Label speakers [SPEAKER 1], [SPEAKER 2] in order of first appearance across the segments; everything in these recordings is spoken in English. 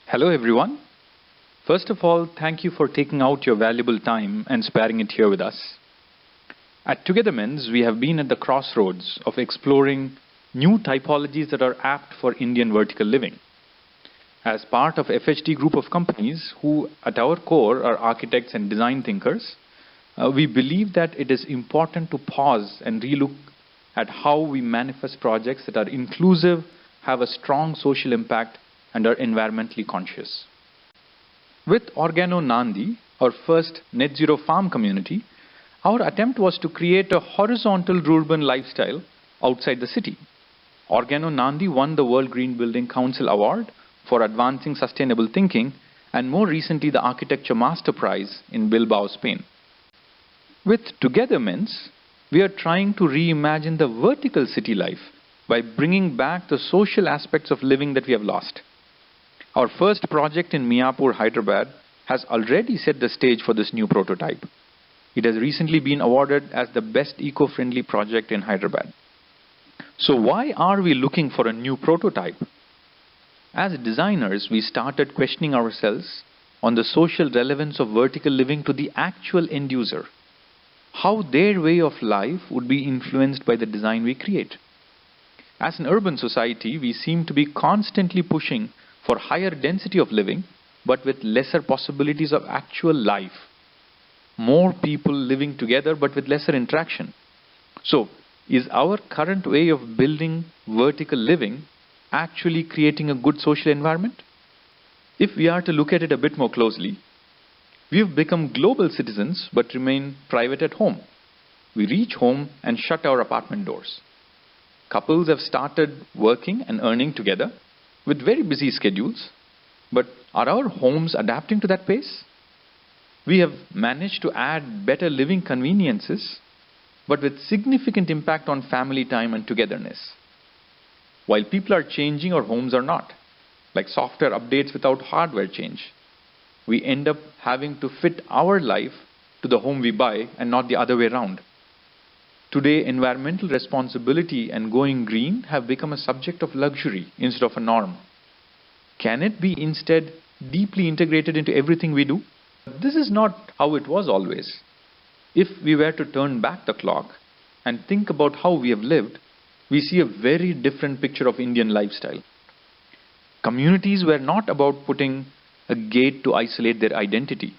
[SPEAKER 1] Hello everyone. First of all, thank you for taking out your valuable time and sparing it here with us. At Together Men's, we have been at the crossroads of exploring new typologies that are apt for Indian vertical living. As part of FHD group of companies who at our core are architects and design thinkers, we believe that it is important to pause and relook at how we manifest projects that are inclusive, have a strong social impact, and are environmentally conscious. With Organo Nandi, our first net zero farm community, our attempt was to create a horizontal rural lifestyle outside the city. Organo Nandi won the World Green Building Council Award for advancing sustainable thinking and more recently the Architecture Master Prize in Bilbao, Spain. With Together Men's, we are trying to reimagine the vertical city life by bringing back the social aspects of living that we have lost. Our first project in Miapur, Hyderabad has already set the stage for this new prototype. It has recently been awarded as the best eco-friendly project in Hyderabad. So why are we looking for a new prototype? As designers, we started questioning ourselves on the social relevance of vertical living to the actual end user. How their way of life would be influenced by the design we create. As an urban society, we seem to be constantly pushing for higher density of living, but with lesser possibilities of actual life. More people living together, but with lesser interaction. So, is our current way of building vertical living actually creating a good social environment? If we are to look at it a bit more closely, we have become global citizens, but remain private at home. We reach home and shut our apartment doors. Couples have started working and earning together, with very busy schedules, but are our homes adapting to that pace? We have managed to add better living conveniences, but with significant impact on family time and togetherness. While people are changing, our homes are not, like software updates without hardware change. We end up having to fit our life to the home we buy and not the other way around. Today, environmental responsibility and going green have become a subject of luxury instead of a norm. Can it be instead deeply integrated into everything we do? This is not how it was always. If we were to turn back the clock and think about how we have lived, we see a very different picture of Indian lifestyle. Communities were not about putting a gate to isolate their identity.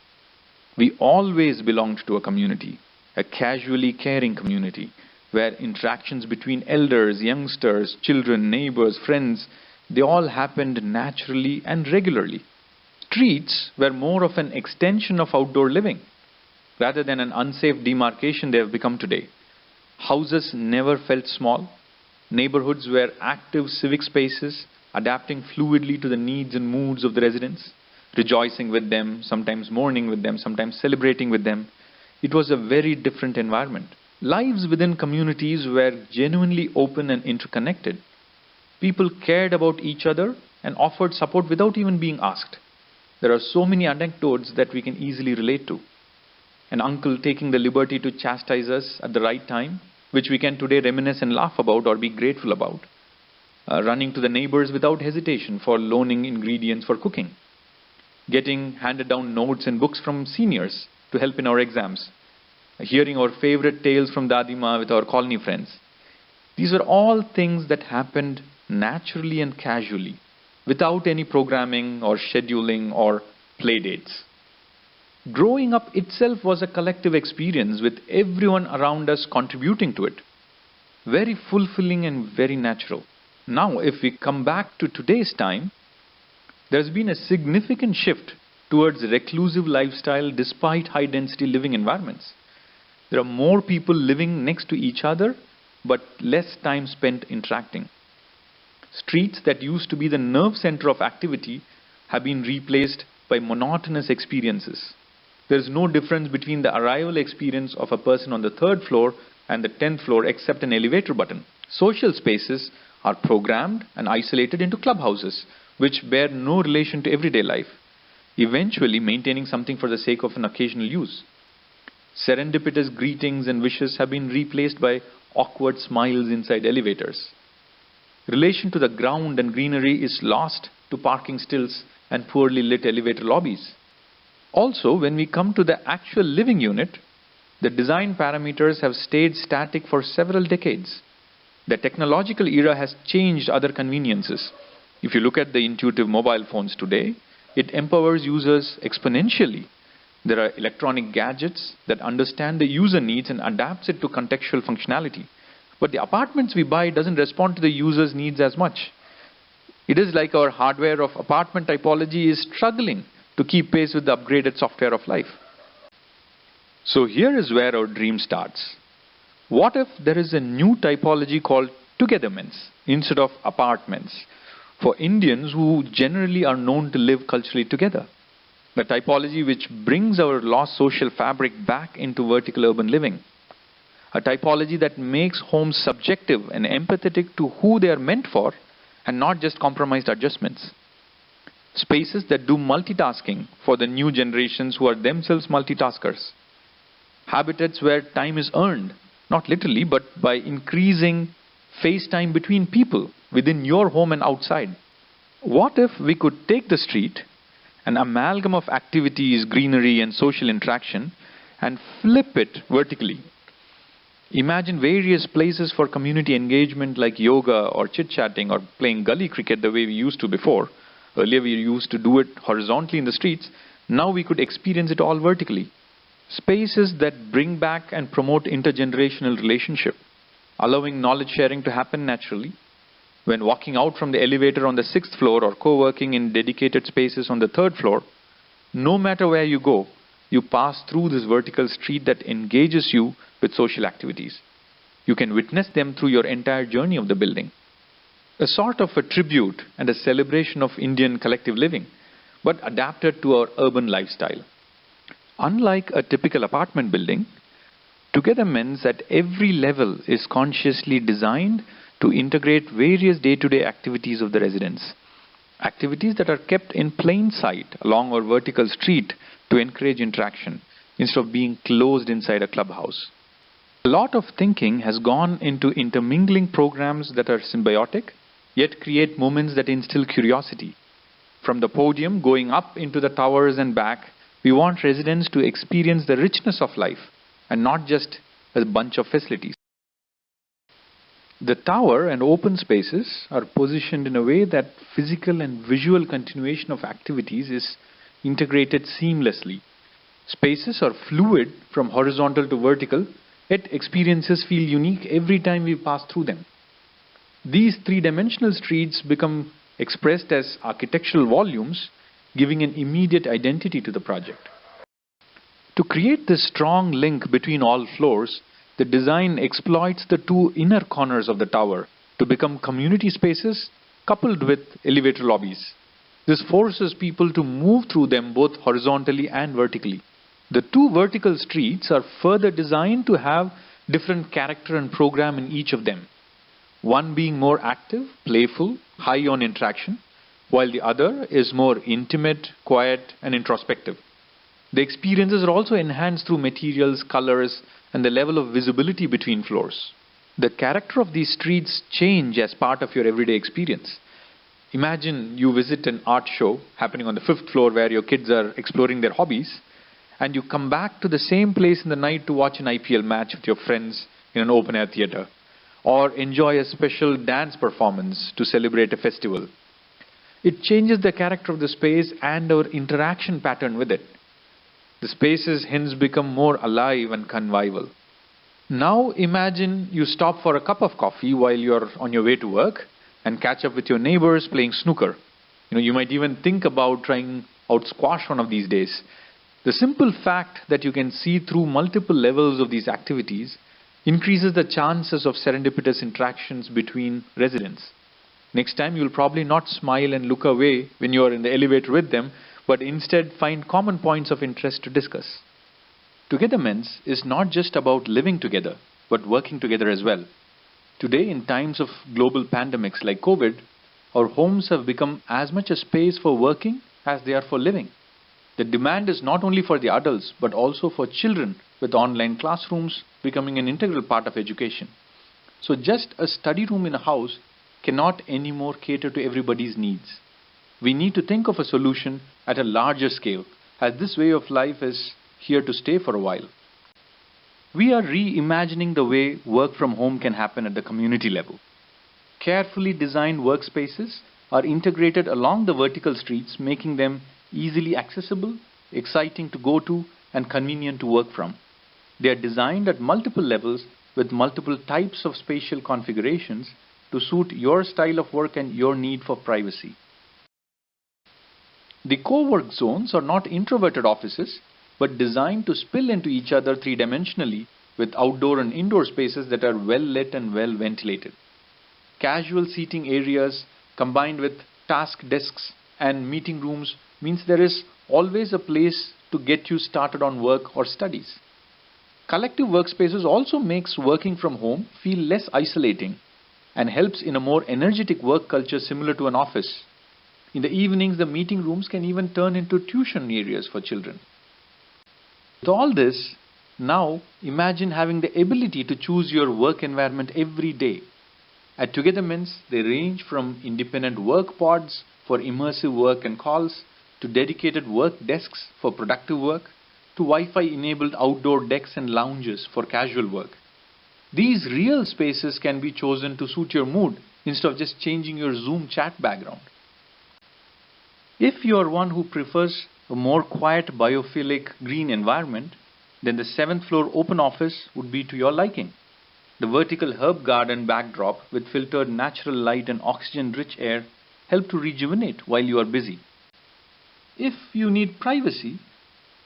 [SPEAKER 1] We always belonged to a community. A casually caring community, where interactions between elders, youngsters, children, neighbors, friends, they all happened naturally and regularly. Streets were more of an extension of outdoor living, rather than an unsafe demarcation they have become today. Houses never felt small. Neighborhoods were active civic spaces, adapting fluidly to the needs and moods of the residents, rejoicing with them, sometimes mourning with them, sometimes celebrating with them. It was a very different environment. Lives within communities were genuinely open and interconnected. People cared about each other and offered support without even being asked. There are so many anecdotes that we can easily relate to. An uncle taking the liberty to chastise us at the right time, which we can today reminisce and laugh about or be grateful about. Running to the neighbors without hesitation for loaning ingredients for cooking. Getting handed down notes and books from seniors to help in our exams, hearing our favorite tales from Dadima with our colony friends. These were all things that happened naturally and casually, without any programming or scheduling or play dates. Growing up itself was a collective experience with everyone around us contributing to it. Very fulfilling and very natural. Now, if we come back to today's time, there's been a significant shift towards reclusive lifestyle despite high-density living environments. There are more people living next to each other, but less time spent interacting. Streets that used to be the nerve center of activity have been replaced by monotonous experiences. There is no difference between the arrival experience of a person on the 3rd floor and the 10th floor except an elevator button. Social spaces are programmed and isolated into clubhouses, which bear no relation to everyday life, eventually maintaining something for the sake of an occasional use. Serendipitous greetings and wishes have been replaced by awkward smiles inside elevators. Relation to the ground and greenery is lost to parking stills and poorly lit elevator lobbies. Also, when we come to the actual living unit, the design parameters have stayed static for several decades. The technological era has changed other conveniences. If you look at the intuitive mobile phones today, it empowers users exponentially. There are electronic gadgets that understand the user needs and adapts it to contextual functionality. But the apartments we buy doesn't respond to the user's needs as much. It is like our hardware of apartment typology is struggling to keep pace with the upgraded software of life. So here is where our dream starts. What if there is a new typology called togetherness instead of apartments for Indians who generally are known to live culturally together? The typology which brings our lost social fabric back into vertical urban living. A typology that makes homes subjective and empathetic to who they are meant for and not just compromised adjustments. Spaces that do multitasking for the new generations who are themselves multitaskers. Habitats where time is earned, not literally, but by increasing face time between people within your home and outside. What if we could take the street, an amalgam of activities, greenery, and social interaction, and flip it vertically? Imagine various places for community engagement like yoga or chit-chatting or playing gully cricket the way we used to before. Earlier we used to do it horizontally in the streets. Now we could experience it all vertically. Spaces that bring back and promote intergenerational relationship, allowing knowledge sharing to happen naturally. When walking out from the elevator on the 6th floor or co-working in dedicated spaces on the 3rd floor, no matter where you go, you pass through this vertical street that engages you with social activities. You can witness them through your entire journey of the building. A sort of a tribute and a celebration of Indian collective living, but adapted to our urban lifestyle. Unlike a typical apartment building, togetherness at every level is consciously designed to integrate various day-to-day activities of the residents. Activities that are kept in plain sight along our vertical street to encourage interaction instead of being closed inside a clubhouse. A lot of thinking has gone into intermingling programs that are symbiotic, yet create moments that instill curiosity. From the podium going up into the towers and back, we want residents to experience the richness of life and not just a bunch of facilities. The tower and open spaces are positioned in a way that physical and visual continuation of activities is integrated seamlessly. Spaces are fluid from horizontal to vertical, yet experiences feel unique every time we pass through them. These three-dimensional streets become expressed as architectural volumes, giving an immediate identity to the project. To create this strong link between all floors, the design exploits the two inner corners of the tower to become community spaces coupled with elevator lobbies. This forces people to move through them both horizontally and vertically. The two vertical streets are further designed to have different character and program in each of them. One being more active, playful, high on interaction, while the other is more intimate, quiet, and introspective. The experiences are also enhanced through materials, colors, and the level of visibility between floors. The character of these streets change as part of your everyday experience. Imagine you visit an art show happening on the 5th floor where your kids are exploring their hobbies, and you come back to the same place in the night to watch an IPL match with your friends in an open-air theater, or enjoy a special dance performance to celebrate a festival. It changes the character of the space and our interaction pattern with it. The spaces hence become more alive and convivial. Now imagine you stop for a cup of coffee while you're on your way to work and catch up with your neighbors playing snooker. You might even think about trying out squash one of these days. The simple fact that you can see through multiple levels of these activities increases the chances of serendipitous interactions between residents. Next time you'll probably not smile and look away when you're in the elevator with them, but instead find common points of interest to discuss. Togetherness is not just about living together, but working together as well. Today, in times of global pandemics like COVID, our homes have become as much a space for working as they are for living. The demand is not only for the adults, but also for children, with online classrooms becoming an integral part of education. So just a study room in a house cannot anymore cater to everybody's needs. We need to think of a solution at a larger scale, as this way of life is here to stay for a while. We are reimagining the way work from home can happen at the community level. Carefully designed workspaces are integrated along the vertical streets, making them easily accessible, exciting to go to, and convenient to work from. They are designed at multiple levels with multiple types of spatial configurations to suit your style of work and your need for privacy. The co-work zones are not introverted offices, but designed to spill into each other three-dimensionally with outdoor and indoor spaces that are well lit and well ventilated. Casual seating areas combined with task desks and meeting rooms means there is always a place to get you started on work or studies. Collective workspaces also makes working from home feel less isolating and helps in a more energetic work culture similar to an office. In the evenings, the meeting rooms can even turn into tuition areas for children. With all this, now imagine having the ability to choose your work environment every day. At Together Mints, they range from independent work pods for immersive work and calls, to dedicated work desks for productive work, to Wi-Fi enabled outdoor decks and lounges for casual work. These real spaces can be chosen to suit your mood instead of just changing your Zoom chat background. If you are one who prefers a more quiet biophilic green environment, then the 7th floor open office would be to your liking. The vertical herb garden backdrop with filtered natural light and oxygen-rich air help to rejuvenate while you are busy. If you need privacy,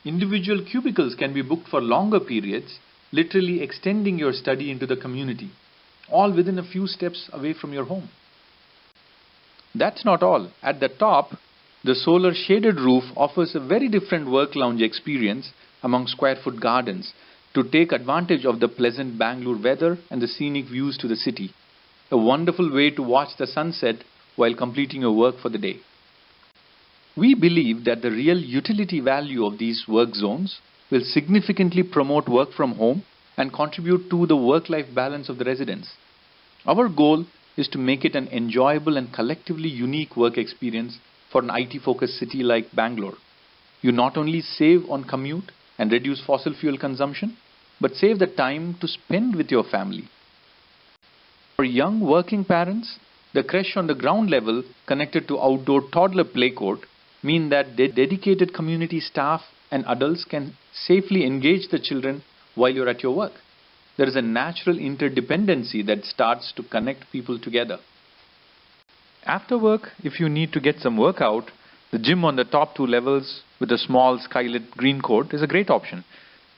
[SPEAKER 1] individual cubicles can be booked for longer periods, literally extending your study into the community, all within a few steps away from your home. That's not all. At the top, the solar shaded roof offers a very different workLounge experience among square foot gardens to take advantage of the pleasant Bengaluru weather and the scenic views to the city. A wonderful way to watch the sunset while completing your work for the day. We believe that the real utility value of these work zones will significantly promote work from home and contribute to the work-life balance of the residents. Our goal is to make it an enjoyable and collectively unique work experience for an IT-focused city like Bangalore. You not only save on commute and reduce fossil fuel consumption, but save the time to spend with your family. For young working parents, the creche on the ground level connected to outdoor toddler play court mean that dedicated community staff and adults can safely engage the children while you're at your work. There is a natural interdependency that starts to connect people together. After work, if you need to get some workout, the gym on the top 2 levels with a small skylit green court is a great option.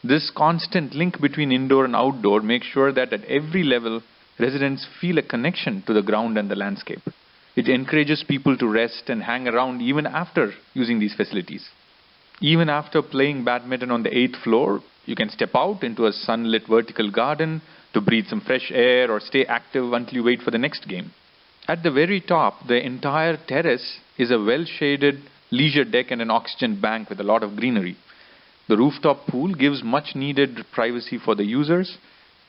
[SPEAKER 1] This constant link between indoor and outdoor makes sure that at every level, residents feel a connection to the ground and the landscape. It encourages people to rest and hang around even after using these facilities. Even after playing badminton on the 8th floor, you can step out into a sunlit vertical garden to breathe some fresh air or stay active until you wait for the next game. At the very top, the entire terrace is a well-shaded leisure deck and an oxygen bank with a lot of greenery. The rooftop pool gives much-needed privacy for the users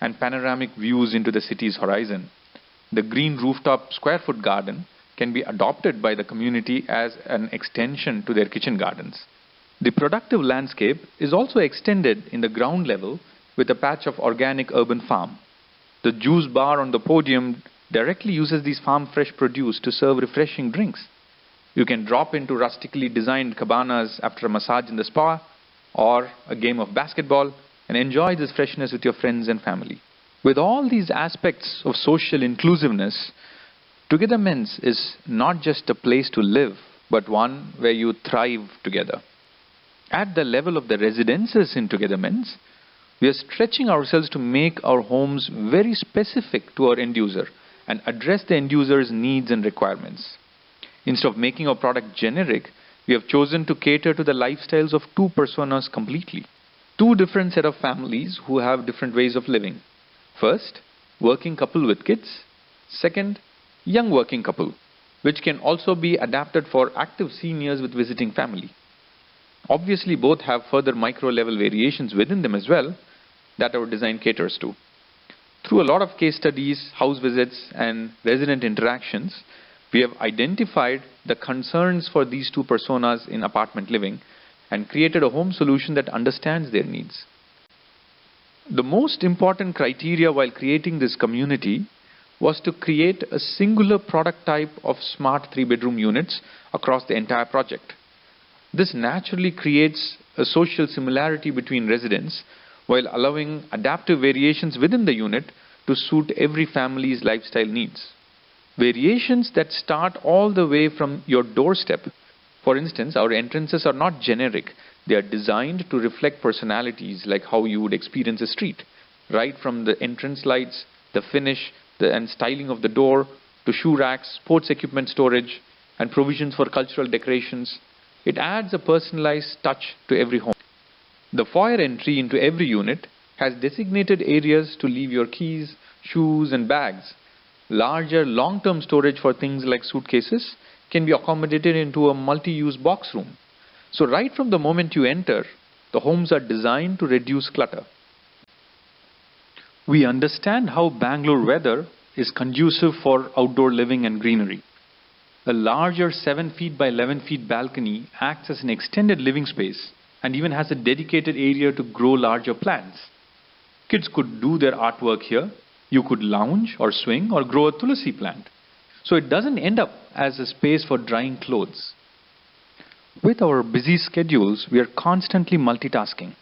[SPEAKER 1] and panoramic views into the city's horizon. The green rooftop square-foot garden can be adopted by the community as an extension to their kitchen gardens. The productive landscape is also extended in the ground level with a patch of organic urban farm. The juice bar on the podium directly uses these farm fresh produce to serve refreshing drinks. You can drop into rustically designed cabanas after a massage in the spa or a game of basketball and enjoy this freshness with your friends and family. With all these aspects of social inclusiveness, Together Mints is not just a place to live, but one where you thrive together. At the level of the residences in Together Mints, we are stretching ourselves to make our homes very specific to our end user and address the end user's needs and requirements. Instead of making our product generic, we have chosen to cater to the lifestyles of 2 personas completely. 2 different set of families who have different ways of living. First, working couple with kids. Second, young working couple, which can also be adapted for active seniors with visiting family. Obviously, both have further micro-level variations within them as well that our design caters to. Through a lot of case studies, house visits, and resident interactions, We have identified the concerns for these two personas in apartment living and created a home solution that understands their needs. The most important criteria while creating this community was to create a singular product type of smart 3-bedroom units across the entire project. This naturally creates a social similarity between residents while allowing adaptive variations within the unit to suit every family's lifestyle needs. Variations that start all the way from your doorstep. For instance, our entrances are not generic. They are designed to reflect personalities like how you would experience a street. Right from the entrance lights, the finish, and styling of the door, to shoe racks, sports equipment storage, and provisions for cultural decorations. It adds a personalized touch to every home. The foyer entry into every unit has designated areas to leave your keys, shoes, and bags. Larger long-term storage for things like suitcases can be accommodated into a multi-use box room. So right from the moment you enter, the homes are designed to reduce clutter. We understand how Bengaluru weather is conducive for outdoor living and greenery. A larger 7 feet by 11 feet balcony acts as an extended living space and even has a dedicated area to grow larger plants. Kids could do their artwork here. You could lounge or swing or grow a Tulasi plant. So it doesn't end up as a space for drying clothes. With our busy schedules, we are constantly multitasking.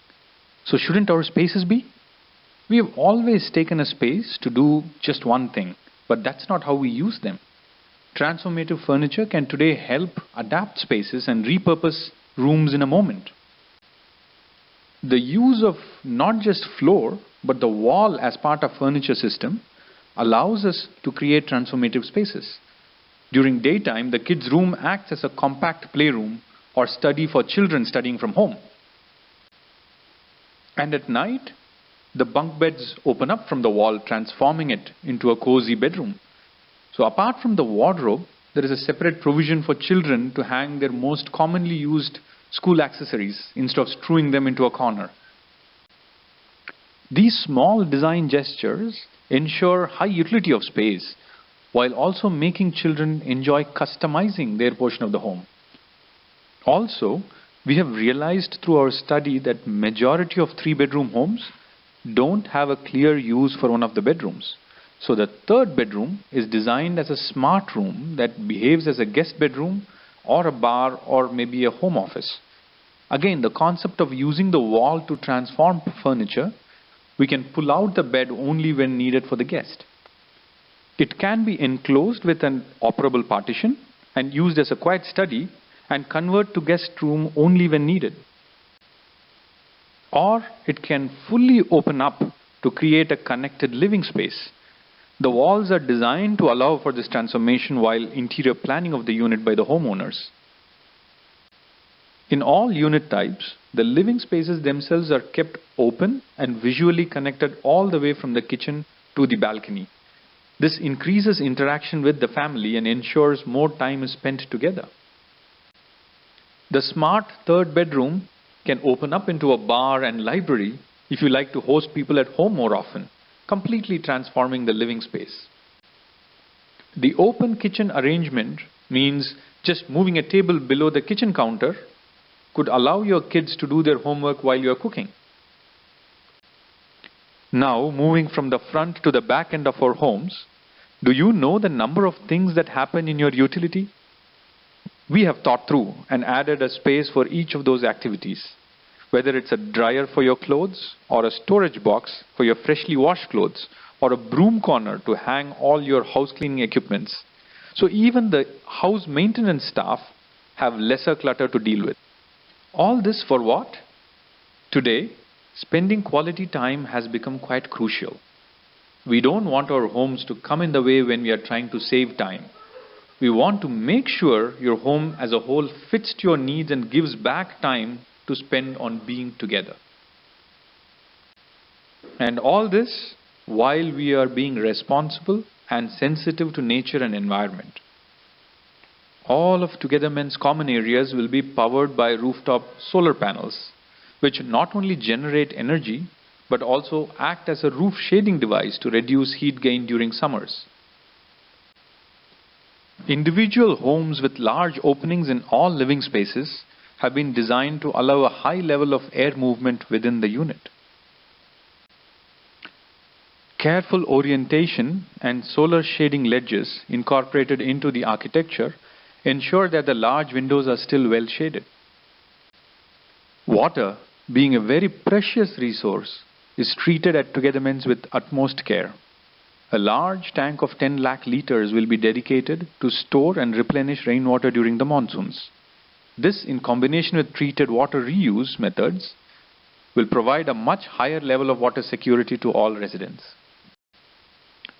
[SPEAKER 1] So shouldn't our spaces be? We have always taken a space to do just one thing, but that's not how we use them. Transformative furniture can today help adapt spaces and repurpose rooms in a moment. The use of not just floor, but the wall as part of furniture system allows us to create transformative spaces. During daytime, the kids' room acts as a compact playroom or study for children studying from home. And at night, the bunk beds open up from the wall, transforming it into a cozy bedroom. So apart from the wardrobe, there is a separate provision for children to hang their most commonly used school accessories instead of strewing them into a corner. These small design gestures ensure high utility of space while also making children enjoy customizing their portion of the home. Also, we have realized through our study that majority of 3-bedroom homes don't have a clear use for one of the bedrooms. So the third bedroom is designed as a smart room that behaves as a guest bedroom or a bar or maybe a home office. Again, the concept of using the wall to transform furniture, we can pull out the bed only when needed for the guest. It can be enclosed with an operable partition and used as a quiet study and convert to guest room only when needed. Or it can fully open up to create a connected living space. The walls are designed to allow for this transformation while interior planning of the unit by the homeowners. In all unit types, the living spaces themselves are kept open and visually connected all the way from the kitchen to the balcony. This increases interaction with the family and ensures more time is spent together. The smart third bedroom can open up into a bar and library if you like to host people at home more often, completely transforming the living space. The open kitchen arrangement means just moving a table below the kitchen counter could allow your kids to do their homework while you're cooking. Now, moving from the front to the back end of our homes, do you know the number of things that happen in your utility? We have thought through and added a space for each of those activities, whether it's a dryer for your clothes or a storage box for your freshly washed clothes or a broom corner to hang all your house cleaning equipments. So even the house maintenance staff have lesser clutter to deal with. All this for what? Today, spending quality time has become quite crucial. We don't want our homes to come in the way when we are trying to save time. We want to make sure your home as a whole fits to your needs and gives back time to spend on being together. And all this while we are being responsible and sensitive to nature and environment. All of Togethermen's common areas will be powered by rooftop solar panels, which not only generate energy, but also act as a roof shading device to reduce heat gain during summers. Individual homes with large openings in all living spaces have been designed to allow a high level of air movement within the unit. Careful orientation and solar shading ledges incorporated into the architecture ensure that the large windows are still well shaded. Water, being a very precious resource, is treated at Togetherments with utmost care. A large tank of 10 lakh liters will be dedicated to store and replenish rainwater during the monsoons. This, in combination with treated water reuse methods, will provide a much higher level of water security to all residents.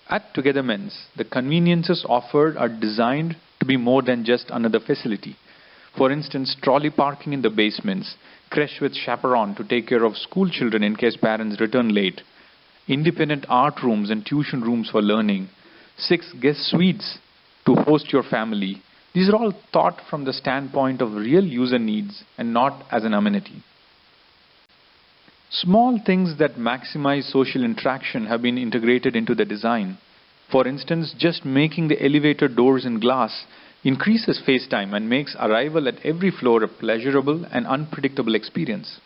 [SPEAKER 1] At Togetherments, the conveniences offered are designed to be more than just another facility. For instance, trolley parking in the basements, creche with chaperone to take care of school children in case parents return late, independent art rooms and tuition rooms for learning, 6 guest suites to host your family. These are all thought from the standpoint of real user needs and not as an amenity. Small things that maximize social interaction have been integrated into the design. For instance, just making the elevator doors in glass increases face time and makes arrival at every floor a pleasurable and unpredictable experience.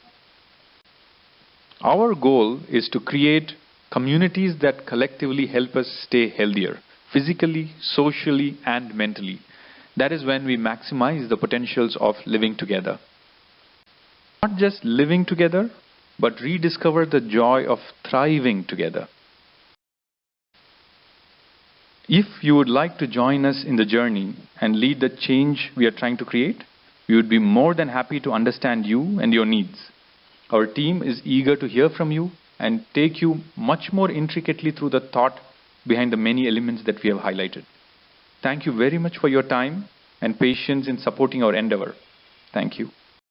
[SPEAKER 1] Our goal is to create communities that collectively help us stay healthier, physically, socially, and mentally. That is when we maximize the potentials of living together. Not just living together, but rediscover the joy of thriving together. If you would like to join us in the journey and lead the change we are trying to create, we would be more than happy to understand you and your needs. Our team is eager to hear from you and take you much more intricately through the thought behind the many elements that we have highlighted. Thank you very much for your time and patience in supporting our endeavor. Thank you.